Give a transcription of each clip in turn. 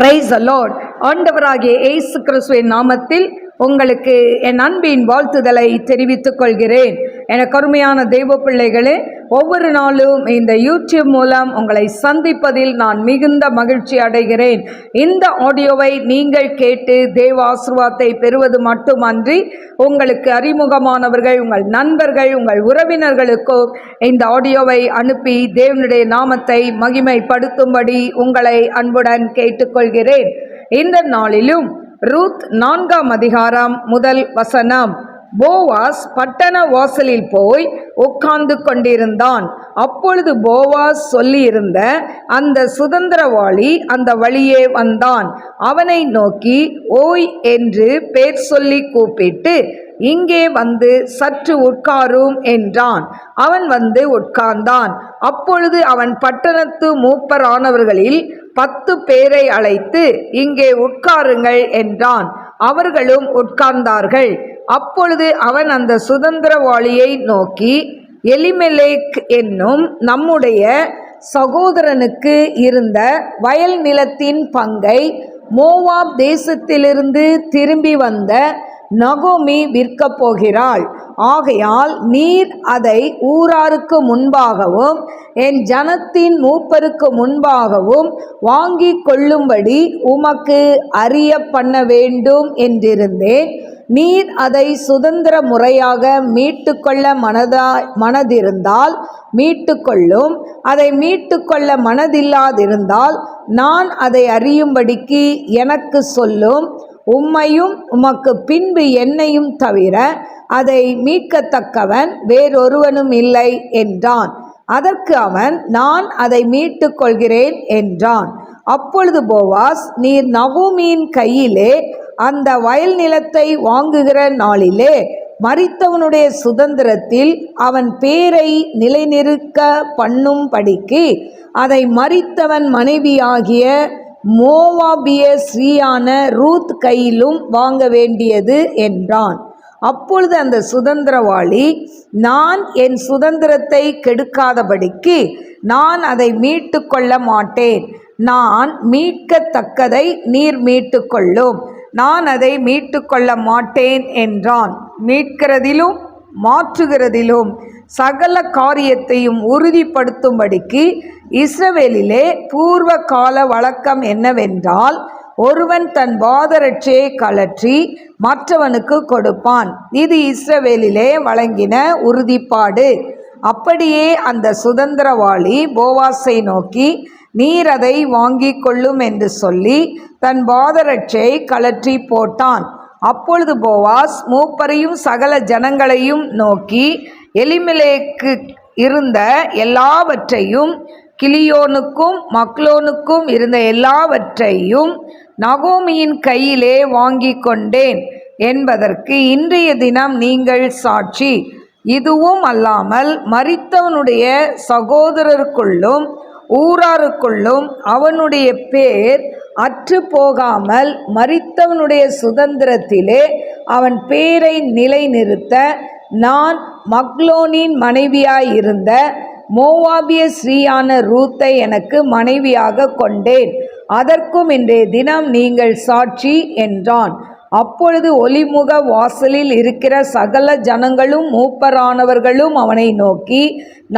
Praise the Lord. ஆண்டவராகிய இயேசு கிறிஸ்துவின் நாமத்தில் உங்களுக்கு என் அன்பின் வாழ்த்துதலை தெரிவித்துக் கொள்கிறேன். எனக்கு அருமையான தெய்வ பிள்ளைகளே, ஒவ்வொரு நாளும் இந்த யூடியூப் மூலம் உங்களை சந்திப்பதில் நான் மிகுந்த மகிழ்ச்சி அடைகிறேன். இந்த ஆடியோவை நீங்கள் கேட்டு தேவ ஆசீர்வாதத்தை பெறுவது மட்டுமன்றி, உங்களுக்கு அறிமுகமானவர்கள், உங்கள் நண்பர்கள், உங்கள் உறவினர்களுக்கும் இந்த ஆடியோவை அனுப்பி தேவனுடைய நாமத்தை மகிமைப்படுத்தும்படி உங்களை அன்புடன் கேட்டுக்கொள்கிறேன். இந்த நாளிலும் ரூத் 4ஆம் அதிகாரம் 1 வசனம். போவாஸ் பட்டண வாசலில் போய் உட்கார்ந்து கொண்டிருந்தான். அப்பொழுது போவாஸ் சொல்லியிருந்த அந்த சுதந்திரவாளி அந்த வழியே வந்தான். அவனை நோக்கி ஓய் என்று பேர் சொல்லி கூப்பிட்டு, இங்கே வந்து சற்று உட்காரும் என்றான். அவன் வந்து உட்கார்ந்தான். அப்பொழுது அவன் பட்டணத்து மூப்பரானவர்களில் 10 பேரை அழைத்து, இங்கே உட்காருங்கள் என்றான். அவர்களும் உட்கார்ந்தார்கள். அப்பொழுது அவன் அந்த சுதந்திரவாளியை நோக்கி, எலிமெலேக் என்னும் நம்முடைய சகோதரனுக்கு இருந்த வயல் நிலத்தின் பங்கை மோவாப் தேசத்திலிருந்து திரும்பி வந்த நகோமி விற்கப் போகிறாள். ஆகையால் நீர் அதை ஊராருக்கு முன்பாகவும் என் ஜனத்தின் மூப்பருக்கு முன்பாகவும் வாங்கி கொள்ளும்படி உமக்கு அறிய பண்ண வேண்டும் என்றிருந்தேன். நீர் அதை சுதந்திர முறையாக மீட்டு கொள்ள மனதிருந்தால் மீட்டு கொள்ளும். அதை மீட்டு கொள்ள மனதில்லாதிருந்தால் நான் அதை அறியும்படிக்கு எனக்கு சொல்லும். உம்மையும் உமக்கு பின்பு என்னையும் தவிர அதை மீட்கத்தக்கவன் வேறொருவனும் இல்லை என்றான். அதற்கு அவன், நான் அதை மீட்டு கொள்கிறேன் என்றான். அப்பொழுது போவாஸ், நீர் நகோமியின் கையிலே அந்த வயல் நிலத்தை வாங்குகிற நாளிலே மரித்தவனுடைய சுதந்திரத்தில் அவன் பேரை நிலைநிறுக்க பண்ணும்படிக்கு அதை மரித்தவன் மனைவியாகிய மோவாபிய ஸ்ரீயான ரூத் கையிலும் வாங்க வேண்டியது என்றான். அப்பொழுது அந்த சுதந்திரவாளி, நான் என் சுதந்திரத்தை கெடுக்காதபடிக்கு நான் அதை மீட்டு கொள்ள மாட்டேன். நான் மீட்கத்தக்கதை நீர் மீட்டு கொள்ளும். நான் அதை மீட்டு கொள்ள மாட்டேன் என்றான். மீட்கிறதிலும் மாற்றுகிறதிலும் சகல காரியத்தையும் உறுதிப்படுத்தும்படிக்கு இஸ்ரவேலிலே பூர்வ கால வழக்கம் என்னவென்றால், ஒருவன் தன் பாதரட்சையை கழற்றி மற்றவனுக்கு கொடுப்பான். இது இஸ்ரவேலிலே வழங்கின உறுதிப்பாடு. அப்படியே அந்த சுதந்திரவாளி போவாஸை நோக்கி, நீர் அதை வாங்கி கொள்ளும் என்று சொல்லி தன் பாதரட்சையை கழற்றி போட்டான். அப்பொழுது போவாஸ் மூப்பரையும் சகல ஜனங்களையும் நோக்கி, எலிமெலேக்கு இருந்த எல்லாவற்றையும், கிலியோனுக்கும் மக்லோனுக்கும் இருந்த எல்லாவற்றையும் நகோமியின் கையிலே வாங்கி கொண்டேன் என்பதற்கு இன்றைய தினம் நீங்கள் சாட்சி. இதுவும் அல்லாமல் மரித்தவனுடைய சகோதரருக்குள்ளும் ஊராருக்குள்ளும் அவனுடைய பேர் அற்று போகாமல் மரித்தவனுடைய சுதந்திரத்திலே அவன் பேரை நிலைநிறுத்த நான் மக்லோனின் மனைவியாயிருந்த மோவாபிய ஸ்ரீயான ரூத்தை எனக்கு மனைவியாக கொண்டேன். அதற்கும் இன்றைய தினம் நீங்கள் சாட்சி என்றான். அப்பொழுது ஒலிமுக வாசலில் இருக்கிற சகல ஜனங்களும் மூப்பரானவர்களும் அவனை நோக்கி,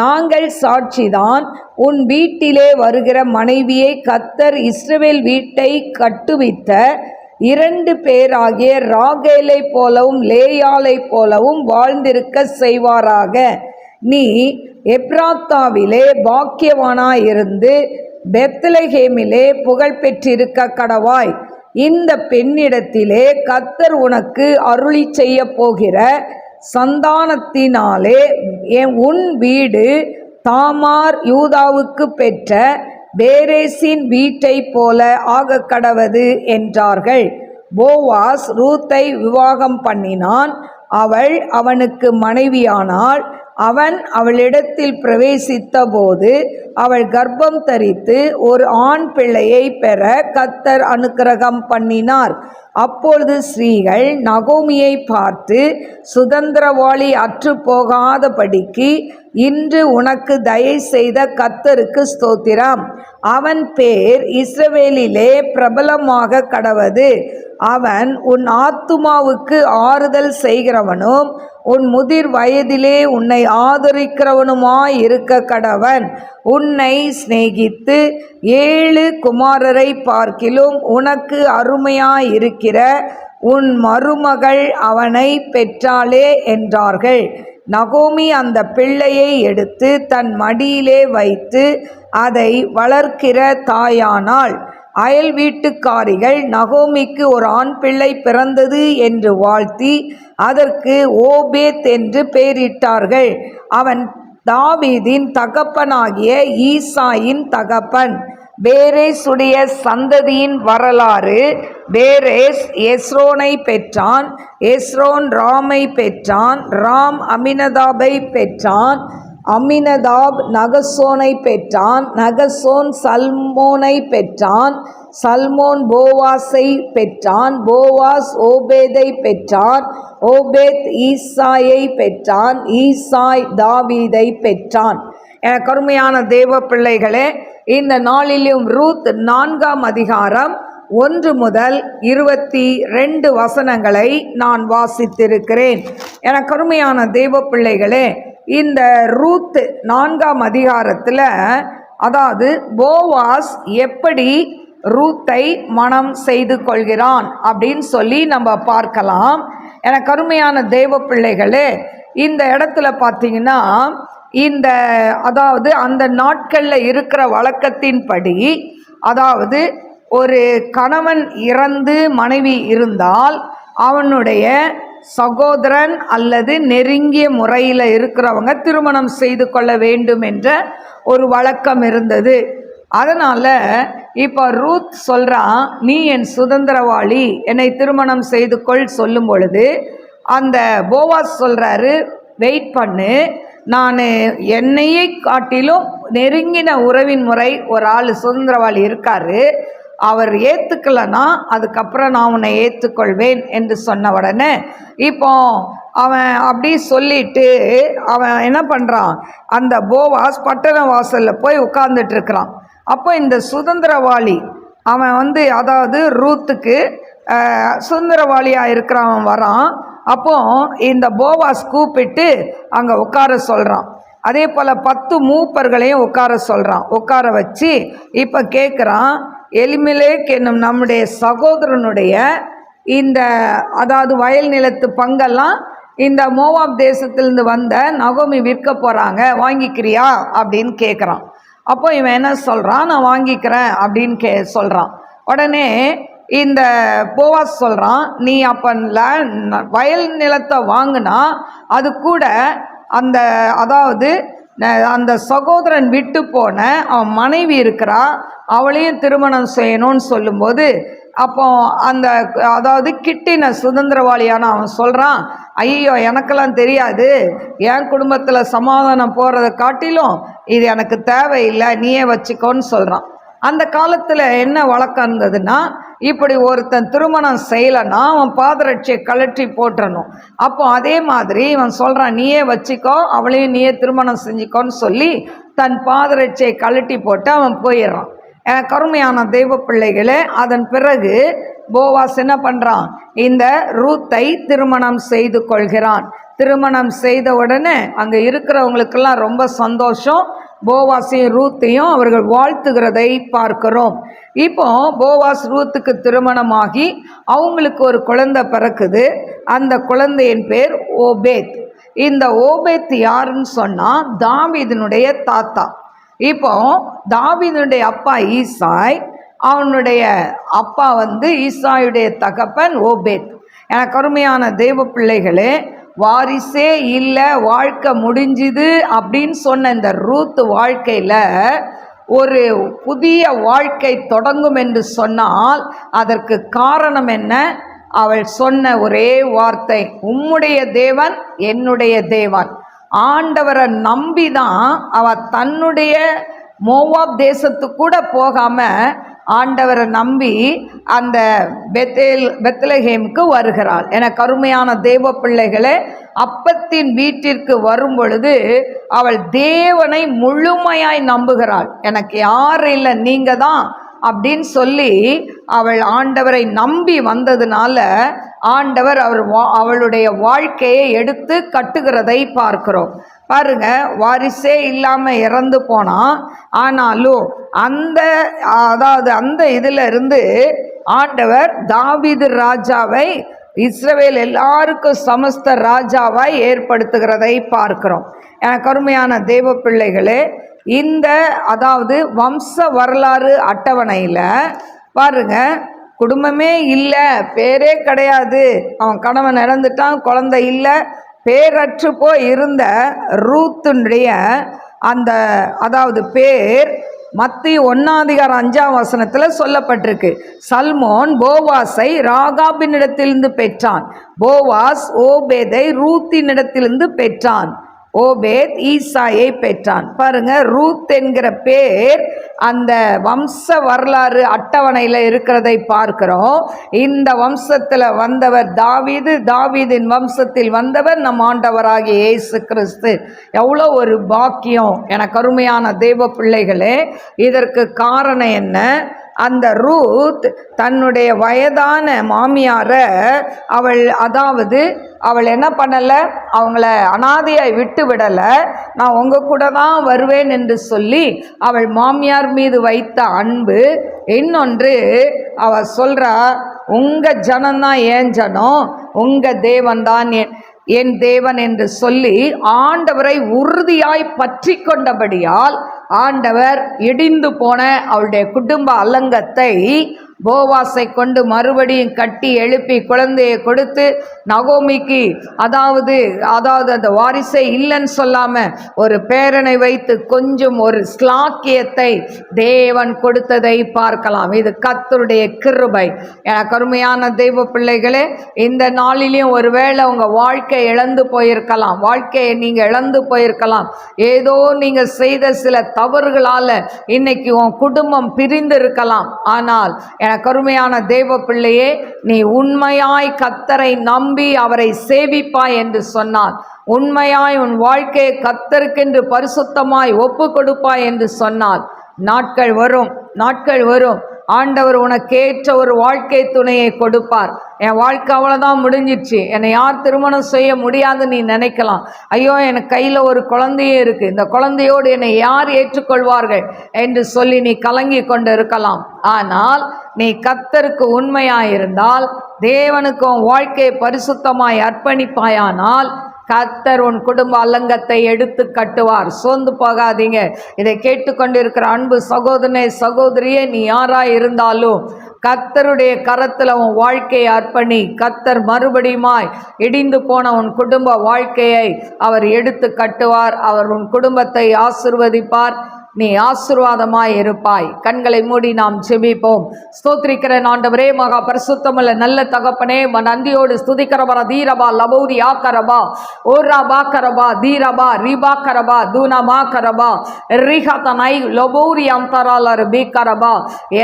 நாங்கள் சாட்சிதான். உன் வீட்டிலே வருகிற மனைவியை கர்த்தர் இஸ்ரவேல் வீட்டை கட்டுவித்த 2 பேராகிய ராகேலை போலவும் லேயாலை போலவும் வாழ்ந்திருக்க செய்வாராக. நீ எப்ராத்தாவிலே பாக்கியவானாயிருந்து பெத்லெகேமிலே புகழ் பெற்றிருக்க கடவாய். இந்த பெண்ணிடத்திலே கர்த்தர் உனக்கு அருளி செய்ய போகிற சந்தானத்தினாலே உன் வீடு தாமார் யூதாவுக்கு பெற்ற பேரேசின் வீட்டை போல ஆக கடவது என்றார்கள். போவாஸ் ரூத்தை விவாகம் பண்ணினான். அவள் அவனுக்கு மனைவியானாள். அவன் அவளிடத்தில் பிரவேசித்த போது அவள் கர்ப்பம் தரித்து ஒரு ஆண் பிள்ளையை பெற கர்த்தர் அனுக்கிரகம் பண்ணினார். அப்பொழுது ஸ்திரீகள் நகோமியை பார்த்து, சுதந்திரவாளி அற்று போகாதபடிக்கு இன்று உனக்கு தயை செய்த கர்த்தருக்கு ஸ்தோத்திரம். அவன் பேர் இஸ்ரவேலிலே பிரபலமாக கடவது. அவன் உன் ஆத்துமாவுக்கு ஆறுதல் செய்கிறவனும் உன் முதிர் வயதிலே உன்னை ஆதரிக்கிறவனுமாய் இருக்க கடவன். உன்னை சிநேகித்து 7 குமாரரை பார்க்கிலும் உனக்கு அருமையாயிருக்கிற உன் மருமகள் அவனை பெற்றாளே என்றார்கள். நகோமி அந்த பிள்ளையை எடுத்து தன் மடியிலே வைத்து அதை வளர்க்கிற தாயானாள். அயல் வீட்டுக்காரிகள் நகோமிக்கு ஒரு ஆண் பிள்ளை பிறந்தது என்று வாழ்த்தி அதற்கு ஓபேத் என்று பெயரிட்டார்கள். அவன் தாவீதின் தகப்பனாகிய ஈசாயின் தகப்பன். பேரேசுடைய சந்ததியின் வரலாறு. பேரேஸ் எஸ்ரோனை பெற்றான். எஸ்ரோன் ராமை பெற்றான். ராம் அமினதாபை பெற்றான். அமினதாப் நகசோனை பெற்றான். நகசோன் சல்மோனை பெற்றான். சல்மோன் போவாஸை பெற்றான். போவாஸ் ஓபேதை பெற்றான். ஓபேத் ஈசாயை பெற்றான். ஈசாய் தாவீதை பெற்றான். எனக்கு அருமையான தேவ பிள்ளைகளே, இந்த நாளிலும் ரூத் 4ஆம் அதிகாரம் 1 முதல் 22 வசனங்களை நான் வாசித்திருக்கிறேன். எனக்கு அருமையான தேவ பிள்ளைகளே, இந்த ரூத் 4ஆம் அதிகாரத்தில் அதாவது போவாஸ் எப்படி ரூத்தை மனம் செய்து கொள்கிறான் அப்படின்னு சொல்லி நம்ம பார்க்கலாம். எனக்கு அருமையான தேவ பிள்ளைகளே, இந்த இடத்துல பார்த்தீங்கன்னா இந்த அதாவது அந்த நாட்களில் இருக்கிற வழக்கத்தின்படி, அதாவது ஒரு கணவன் இறந்து மனைவி இருந்தால் அவனுடைய சகோதரன் அல்லது நெருங்கிய முறையில் இருக்கிறவங்க திருமணம் செய்து கொள்ள வேண்டும் என்ற ஒரு வழக்கம் இருந்தது. அதனால் இப்போ ரூத் சொல்கிறான், நீ என் சுதந்திரவாளி, என்னை திருமணம் செய்து கொள் சொல்லும் பொழுது அந்த போவாஸ் சொல்கிறாரு, வெயிட் பண்ணு, நான் என்னையை காட்டிலும் நெருங்கின உறவின் முறை ஒரு ஆள் சுதந்திரவாளி இருக்கார், அவர் ஏற்றுக்கலைன்னா அதுக்கப்புறம் நான் உன்னை ஏற்றுக்கொள்வேன் என்று சொன்ன உடனே இப்போ அவன் அப்படி சொல்லிட்டு அவன் என்ன பண்ணுறான், அந்த போவாஸ் பட்டண வாசலில் போய் உட்கார்ந்துட்டு இருக்கிறான். அப்போ இந்த சுதந்திரவாளி அவன் அதாவது ரூத்துக்கு சுதந்திரவாளியாக இருக்கிறவன் வரான். அப்போ இந்த போவாஸ் கூப்பிட்டு அங்கே உட்கார சொல்கிறான். அதே போல் 10 மூப்பர்களையும் உட்கார சொல்கிறான். உட்கார வச்சு இப்போ கேட்குறான், எலிமெலேக் என்னும் நம்முடைய சகோதரனுடைய இந்த அதாவது வயல் நிலத்து பங்கெல்லாம் இந்த மோவாப் தேசத்திலிருந்து வந்த நகோமி விற்க போகிறாங்க, வாங்கிக்கிறியா அப்படின்னு கேட்குறான். அப்போ இவன் என்ன சொல்கிறான், நான் வாங்கிக்கிறேன் அப்படின்னு சொல்கிறான். உடனே இந்த போவாஸ் சொல்கிறான், நீ அப்போ வயல் நிலத்தை வாங்கினா அது கூட அந்த அதாவது அந்த சகோதரன் விட்டு போன அவன் மனைவி இருக்கிறா, அவளையும் திருமணம் செய்யணும்னு சொல்லும்போது அப்போ அந்த அதாவது கிட்டின சுதந்திரவாளியான அவன் சொல்கிறான், ஐயோ எனக்கெல்லாம் தெரியாது, என் குடும்பத்தில் சமாதானம் போகிறத காட்டிலும் இது எனக்கு தேவையில்லை, நீயே வச்சுக்கோன்னு சொல்கிறான். அந்த காலத்தில் என்ன வழக்கம் இருந்ததுன்னா, இப்படி ஒருத்தன் திருமணம் செய்யலைன்னா அவன் பாதரட்சியை கழற்றி போட்டுறணும். அப்போ அதே மாதிரி இவன் சொல்கிறான், நீயே வச்சுக்கோ, அவளையும் நீயே திருமணம் செஞ்சுக்கோன்னு சொல்லி தன் பாதரட்சியை கழட்டி போட்டு அவன் போயிடுறான். கருமையான தெய்வ பிள்ளைகளே, அதன் பிறகு போவாஸ் என்ன பண்ணுறான், இந்த ரூத்தை திருமணம் செய்து கொள்கிறான். திருமணம் செய்த உடனே அங்கே இருக்கிறவங்களுக்கெல்லாம் ரொம்ப சந்தோஷம். போவாஸையும் ரூத்தையும் அவர்கள் வாழ்த்துகிறதை பார்க்கிறோம். இப்போ போவாஸ் ரூத்துக்கு திருமணமாகி அவங்களுக்கு ஒரு குழந்தை பிறக்குது. அந்த குழந்தையின் பேர் ஓபேத். இந்த ஓபேத் யாருன்னு சொன்னால் தாவீதினுடைய தாத்தா. இப்போ தாவீதினுடைய அப்பா ஈசாய், அவனுடைய அப்பா ஈசாயுடைய தகப்பன் ஓபேத். எனக்கு அருமையான தெய்வ பிள்ளைகளே, வாரிசே இல்லை, வாழ்க்கை முடிஞ்சுது அப்படின்னு சொன்ன இந்த ரூத் வாழ்க்கையில் ஒரு புதிய வாழ்க்கை தொடங்கும் என்று சொன்னால் அதற்கு காரணம் என்ன? அவள் சொன்ன ஒரே வார்த்தை, உம்முடைய தேவன் என்னுடைய தேவன். ஆண்டவரை நம்பி தான் அவள் தன்னுடைய மோவாப் தேசத்துக்கு கூட போகாமல் ஆண்டவரை நம்பி அந்த பெத்லகேமுக்கு வருகிறாள். என கருமையான தேவ பிள்ளைகளே, அப்பத்தின் வீட்டிற்கு வரும் பொழுது அவள் தேவனை முழுமையாய் நம்புகிறாள். எனக்கு யாரும் இல்லை, நீங்க தான் அப்படின்னு சொல்லி அவள் ஆண்டவரை நம்பி வந்ததுனால ஆண்டவர் அவளுடைய வாழ்க்கையை எடுத்து கட்டுகிறதை பார்க்கிறோம். பாருங்க, வாரிசே இல்லாம இறந்து போனா, ஆனாலும் அந்த இதுல இருந்து ஆண்டவர் தாவீது ராஜாவை இஸ்ரவேல் எல்லாருக்கும் சமஸ்த ராஜாவாய் ஏற்படுத்துகிறதை பார்க்கிறோம். எனக்கு அருமையான தேவ பிள்ளைகளே, இந்த வம்ச வரலாறு அட்டவணையில் பாருங்க, குடும்பமே இல்லை, பேரே கிடையாது, அவன் கணவன் இறந்துட்டான், குழந்தை இல்லை, பேரற்று போய் இருந்த ரூத்துடைய அந்த பேர் மத்திய 1:5 சொல்லப்பட்டிருக்கு. சல்மோன் போவாஸை ராகாபினிடத்திலிருந்து பெற்றான், போவாஸ் ஓபேதை ரூத்தினிடத்திலிருந்து பெற்றான், ஓபேத் ஈசாயை பெற்றான். பாருங்க, ரூத் என்கிற பேர் அந்த வம்ச வரலாறு அட்டவணையில் இருக்கிறதை பார்க்கிறோம். இந்த வம்சத்தில் வந்தவர் தாவீது, தாவீதின் வம்சத்தில் வந்தவர் நம் ஆண்டவராகிய இயேசு கிறிஸ்து. எவ்வளோ ஒரு பாக்கியம் எனக்கு அருமையான தேவ பிள்ளைகளே. இதற்கு காரணம் என்ன? அந்த ரூத் தன்னுடைய வயதான மாமியாரை அவள் என்ன பண்ணலை, அவங்கள அனாதையாய் விட்டு விடலை. நான் உங்கள் கூட தான் வருவேன் என்று சொல்லி அவள் மாமியார் மீது வைத்த அன்பு. இன்னொன்று, அவள் சொல்கிறா, உங்கள் ஜனம்தான் ஏன் ஜனம், உங்கள் தேவன் தான் என் தேவன் என்று சொல்லி ஆண்டவரை உறுதியாய் பற்றி கொண்டபடியால் ஆண்டவர் இடிந்து போன அவளுடைய குடும்ப அலங்கத்தை போவாஸை கொண்டு மறுபடியும் கட்டி எழுப்பி குழந்தையை கொடுத்து நகோமிக்கு அதாவது அந்த வாரிசை இல்லைன்னு சொல்லாம ஒரு பேரனை வைத்து கொஞ்சம் ஒரு ஸ்லாக்கியத்தை தேவன் கொடுத்ததை பார்க்கலாம். இது கர்த்தருடைய கிருபை. எனக்கு அருமையான தெய்வ பிள்ளைகளே, இந்த நாளிலையும் ஒருவேளை உங்க வாழ்க்கை இழந்து போயிருக்கலாம், வாழ்க்கையை நீங்க இழந்து போயிருக்கலாம். ஏதோ நீங்க செய்த சில தவறுகளால இன்னைக்கு உன் குடும்பம் பிரிந்து இருக்கலாம். ஆனால் கருமையான தேவ பிள்ளையே, நீ உண்மையாய் கர்த்தரை நம்பி அவரை சேவிப்பாய் என்று சொன்னார், உண்மையாய் உன் வாழ்க்கையை கர்த்தருக்கென்று பரிசுத்தமாய் ஒப்பு கொடுப்பாய் என்று சொன்னார், நாட்கள் வரும் ஆண்டவர் உனக்கேற்ற ஒரு வாழ்க்கை துணையை கொடுப்பார். என் வாழ்க்கை அவ்வளோதான் முடிஞ்சிச்சு, என்னை யார் திருமணம் செய்ய முடியாது நீ நினைக்கலாம். ஐயோ, எனக்கு கையில் ஒரு குழந்தையே இருக்குது, இந்த குழந்தையோடு என்னை யார் ஏற்றுக்கொள்வார்கள் என்று சொல்லி நீ கலங்கி கொண்டு இருக்கலாம். ஆனால் நீ கர்த்தருக்கு உண்மையாயிருந்தால், தேவனுக்கு உன் வாழ்க்கையை பரிசுத்தமாய் அர்ப்பணிப்பாயானால் கர்த்தர் உன் குடும்ப அலங்கத்தை எடுத்து கட்டுவார். சோர்ந்து போகாதீங்க. இதை கேட்டுக்கொண்டிருக்கிற அன்பு சகோதரனே, சகோதரியே, நீ யாராய் இருந்தாலும் கர்த்தருடைய கரத்தில் உன் வாழ்க்கையை அர்ப்பணி. கர்த்தர் மறுபடியுமாய் இடிந்து போன உன் குடும்ப வாழ்க்கையை அவர் எடுத்து கட்டுவார். அவர் உன் குடும்பத்தை ஆசீர்வதிப்பார். நீ ஆசீர்வாதமாய் இருப்பாய். கண்களை மூடி நாம் ஜெபிப்போம். ஸ்தோத்திரிக்கிற ஆண்டவரே, மகா பரிசுத்தமுள்ள நல்ல தகப்பனே, நன்றியோடு ஸ்துதிக்கிறவரா. தீரபா லபௌரி ஆக்கரபா ஓரா பாக்கரபா தீரபா ரிபா கரபா தூனமா கரபா ரிஹதனை லபௌரி அந்தராலர் பீக்கரபா.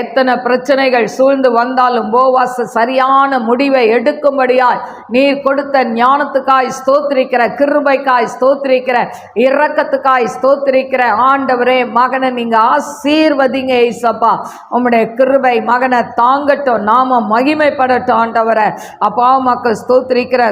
எத்தனை பிரச்சனைகள் சூழ்ந்து வந்தாலும் போவாஸ் சரியான முடிவை எடுக்கும்படியாய் நீர் கொடுத்த ஞானத்துக்காய் ஸ்தோத்திரிக்கிற, கிருபைக்காய் ஸ்தோத்திரிக்கிற, இரக்கத்துக்காய் ஸ்தோத்திரிக்கிற ஆண்டவரே, மகனை நீங்க ஆசீர்வதிங்க ஏசப்பா. உம்முடைய கிருபை மகனை தாங்கட்டும், நாம மகிமைப்படட்டும் ஆண்டவரே. அப்பா மக்கள் ஸ்தோத்திரிக்கிற,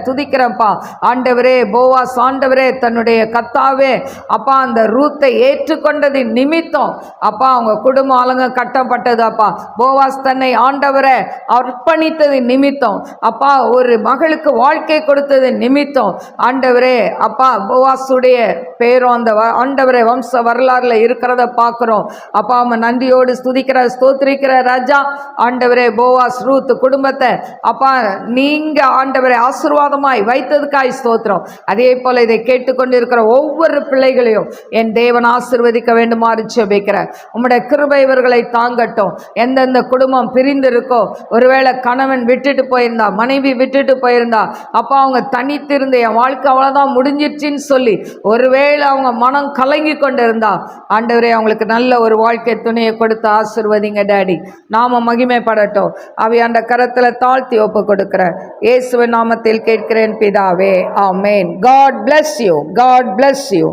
துதிக்கிறப்பா ஆண்டவரே. போவாஸ் ஆண்டவரே தன்னுடைய கத்தாவே அப்பா அந்த ரூத்தை ஏற்றுக்கொண்டதின் நிமித்தம் அப்பா அவங்க குடும்ப ஆளுங்க கட்டப்பட்டது. அப்பா போவாஸ் தன்னை ஆண்டவரை அர்ப்பணித்ததின் நிமித்தம், அப்பா ஒரு மகளுக்கு வாழ்க்கை கொடுத்ததின் நிமித்தம் ஆண்டவரே, அப்பா போவாசுடைய பேரும் அந்த ஆண்டவரை வம்ச வரலாறுல இருக்கிறத பார்க்கிறோம். அப்பா அம்மா நன்றியோடு ஸ்துதிக்கிற, ஸ்தோத்திரிக்கிற ராஜா. ஆண்டவரே, போவாஸ் ரூத் குடும்பத்தை அப்பா நீங்க ஆண்டவரை ஆசீர்வாதமாய் வைத்ததுக்காய் ஸ்தோத்திரம். அதே போல இதை கேட்டுக்கொண்டிருக்கிற ஒவ்வொரு பிள்ளைகளையும் என் தேவன் ஆசீர்வதிக்க வேண்டுமாறு ஜெபிக்கிறேன். உம்முடைய கிருபை இவர்களை தாங்கட்டும். எந்தெந்த குடும்பம் பிரிந்து இருக்கோ, ஒருவேளை கணவன் விட்டுட்டு போயிருந்தா, மனைவி விட்டுட்டு போயிருந்தா, அப்பா அவங்க தனித்திருந்த என் வாழ்க்கை அவ்வளவுதான் முடிஞ்சிருச்சுன்னு சொல்லி ஒருவேளை அவங்க மனம் கலங்கி கொண்டிருந்தா, ஆண்டவரே அவங்களுக்கு நல்ல ஒரு வாழ்க்கை துணையை கொடுத்து ஆசீர்வதிங்க டாடி. நாம மகிமைப்படட்டும். ஆவியாண்ட கரத்தில் தாழ்த்தி ஒப்பு கொடுக்கிறேன். இயேசுவின் நாமத்தில் கேட்கிறேன் பிதாவே, ஆமென். God bless you. God bless you.